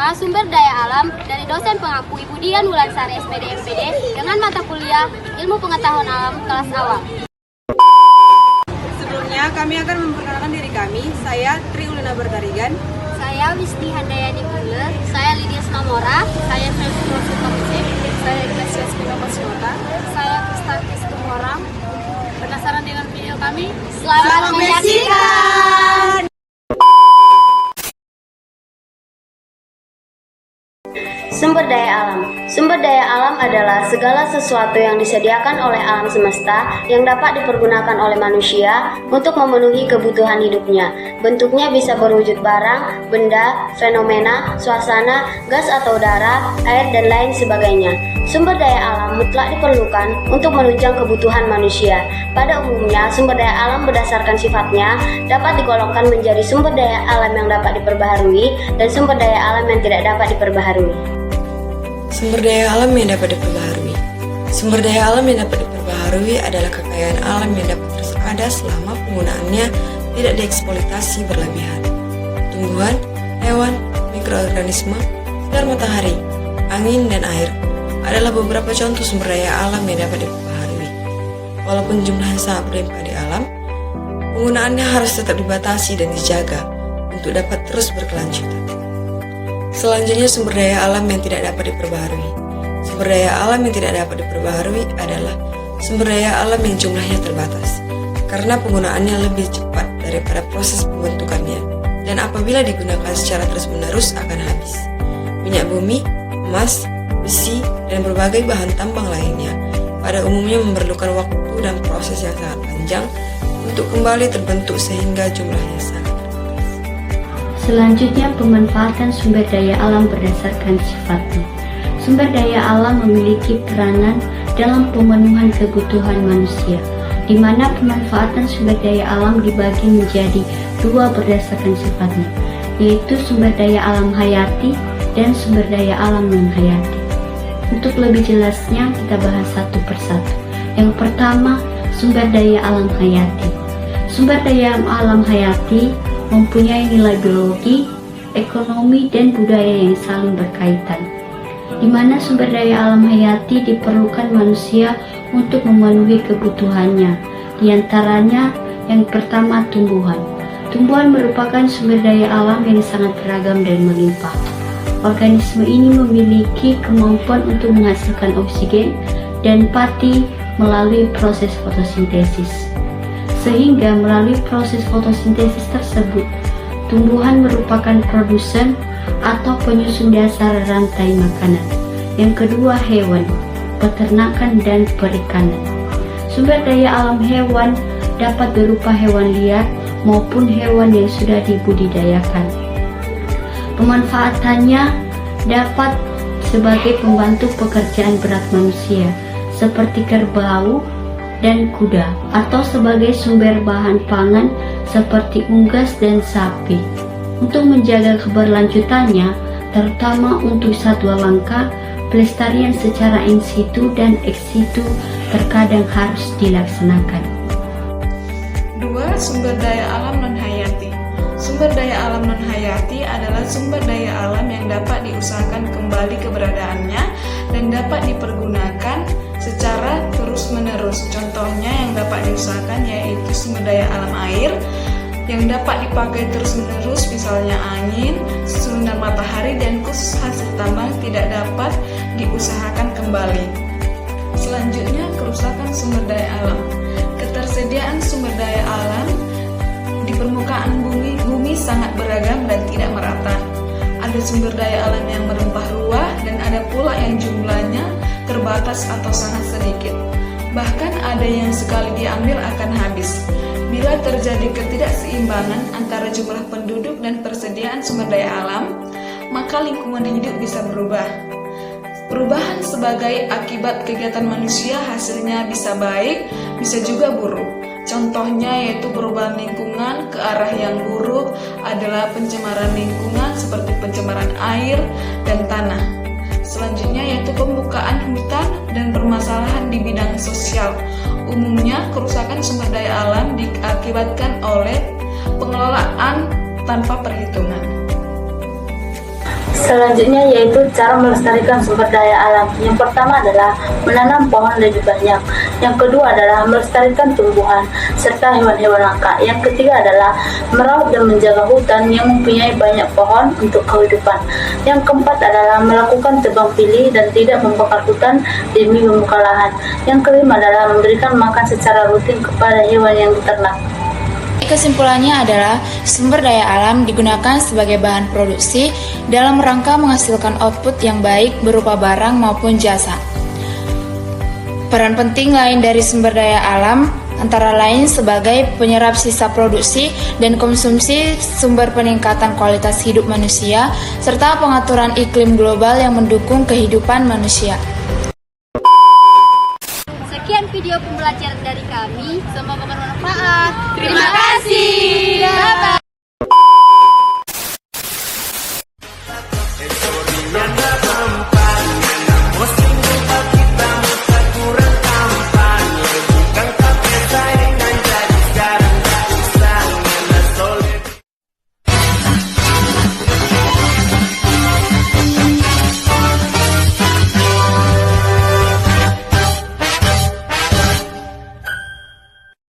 Tema sumber daya alam dari dosen pengaku Ibu Dian Wulansari SPD MPD dengan mata kuliah Ilmu Pengetahuan Alam kelas awal. Sebelumnya kami akan memperkenalkan diri kami. Saya Tri Ulina Bertarigan. Saya Wisdi Handayani Bule. Saya Lydia Snamora. Saya Felsuro Sutomisip. Saya Ignacio Espinosa. Saya Kristakis Tumorang. Penasaran dengan video kami? Selamat menyaksikan! Sumber daya alam. Sumber daya alam adalah segala sesuatu yang disediakan oleh alam semesta yang dapat dipergunakan oleh manusia untuk memenuhi kebutuhan hidupnya. Bentuknya bisa berwujud barang, benda, fenomena, suasana, gas atau udara, air, dan lain sebagainya. Sumber daya alam mutlak diperlukan untuk menunjang kebutuhan manusia. Pada umumnya, sumber daya alam berdasarkan sifatnya dapat digolongkan menjadi sumber daya alam yang dapat diperbaharui dan sumber daya alam yang tidak dapat diperbaharui. Sumber daya alam yang dapat diperbaharui. Sumber daya alam yang dapat diperbaharui adalah kekayaan alam yang dapat terus ada selama penggunaannya tidak dieksploitasi berlebihan. Tumbuhan, hewan, mikroorganisme, sinar matahari, angin, dan air adalah beberapa contoh sumber daya alam yang dapat diperbaharui. Walaupun jumlahnya sangat berlimpah di alam, penggunaannya harus tetap dibatasi dan dijaga untuk dapat terus berkelanjutan. Selanjutnya, sumber daya alam yang tidak dapat diperbaharui. Sumber daya alam yang tidak dapat diperbaharui adalah sumber daya alam yang jumlahnya terbatas, karena penggunaannya lebih cepat daripada proses pembentukannya, dan apabila digunakan secara terus-menerus akan habis. Minyak bumi, emas, besi, dan berbagai bahan tambang lainnya pada umumnya memerlukan waktu dan proses yang sangat panjang untuk kembali terbentuk sehingga jumlahnya sangat. Selanjutnya, pemanfaatan sumber daya alam berdasarkan sifatnya. Sumber daya alam memiliki peranan dalam pemenuhan kebutuhan manusia, di mana pemanfaatan sumber daya alam dibagi menjadi dua berdasarkan sifatnya, yaitu sumber daya alam hayati dan sumber daya alam non-hayati. Untuk lebih jelasnya, kita bahas satu persatu. Yang pertama, sumber daya alam hayati. Sumber daya alam hayati mempunyai nilai biologi, ekonomi, dan budaya yang saling berkaitan, di mana sumber daya alam hayati diperlukan manusia untuk memenuhi kebutuhannya. Di antaranya, yang pertama, tumbuhan. Tumbuhan merupakan sumber daya alam yang sangat beragam dan melimpah. Organisme ini memiliki kemampuan untuk menghasilkan oksigen dan pati melalui proses fotosintesis. Sehingga melalui proses fotosintesis tersebut, tumbuhan merupakan produsen atau penyusun dasar rantai makanan. Yang kedua, hewan, peternakan, dan perikanan. Sumber daya alam hewan dapat berupa hewan liar maupun hewan yang sudah dibudidayakan. Pemanfaatannya dapat sebagai pembantu pekerjaan berat manusia, seperti kerbau dan kuda, atau sebagai sumber bahan pangan seperti unggas dan sapi. Untuk menjaga keberlanjutannya, terutama untuk satwa langka, pelestarian secara in situ dan ex situ terkadang harus dilaksanakan. 2. Sumber daya alam non-hayati. Sumber daya alam non-hayati adalah sumber daya alam yang dapat diusahakan kembali keberadaannya dan dapat dipergunakan secara terus-menerus. Contohnya yang dapat diusahakan yaitu sumber daya alam air yang dapat dipakai terus-menerus, misalnya angin, sinar matahari, dan khusus hasil tambang tidak dapat diusahakan kembali. Selanjutnya, kerusakan sumber daya alam. Ketersediaan sumber daya alam di permukaan bumi sangat beragam dan tidak merata. Ada sumber daya alam yang melimpah ruah dan ada pula yang jumlahnya terbatas atau sangat sedikit. Bahkan ada yang sekali diambil akan habis. Bila terjadi ketidakseimbangan antara jumlah penduduk dan persediaan sumber daya alam, maka lingkungan hidup bisa berubah. Perubahan sebagai akibat kegiatan manusia hasilnya bisa baik, bisa juga buruk. Contohnya yaitu perubahan lingkungan ke arah yang buruk adalah pencemaran lingkungan seperti pencemaran air dan tanah. Selanjutnya yaitu pembukaan hutan dan permasalahan di bidang sosial. Umumnya kerusakan sumber daya alam diakibatkan oleh pengelolaan tanpa perhitungan. Selanjutnya yaitu cara melestarikan sumber daya alam. Yang pertama adalah menanam pohon lebih banyak. Yang kedua adalah melestarikan tumbuhan serta hewan-hewan langka. Yang ketiga adalah merawat dan menjaga hutan yang mempunyai banyak pohon untuk kehidupan. Yang keempat adalah melakukan tebang pilih dan tidak membakar hutan demi membuka lahan. Yang kelima adalah memberikan makan secara rutin kepada hewan yang diternak. Kesimpulannya adalah sumber daya alam digunakan sebagai bahan produksi dalam rangka menghasilkan output yang baik berupa barang maupun jasa. Peran penting lain dari sumber daya alam antara lain sebagai penyerap sisa produksi dan konsumsi, sumber peningkatan kualitas hidup manusia, serta pengaturan iklim global yang mendukung kehidupan manusia. Sekian video pembelajaran dari kami, semoga bermanfaat. Terima kasih. Bye-bye.